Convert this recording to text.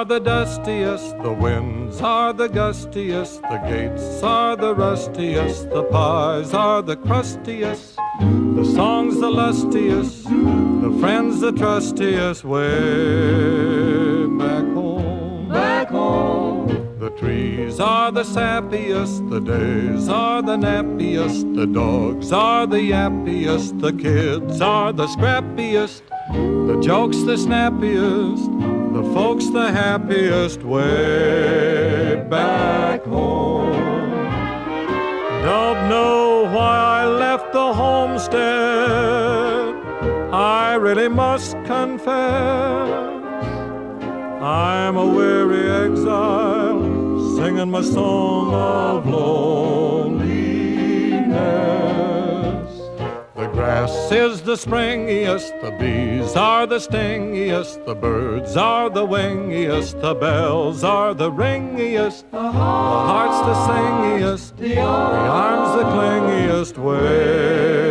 are the dustiest, the winds are the gustiest, the gates are the rustiest, the pies are the crustiest, the songs the lustiest, the friends the trustiest, way back home. Back home. The trees are the sappiest, the days are the nappiest, the dogs are the yappiest, the kids are the scrappiest, the jokes the snappiest, the folks the happiest, way back home. Don't know why I left the homestead, I really must confess. I'm a weary exile, singing my song of loneliness. The grass is the springiest, the bees are the stingiest, the birds are the wingiest, the bells are the ringiest, the heart's the singiest, the arms the clingiest, way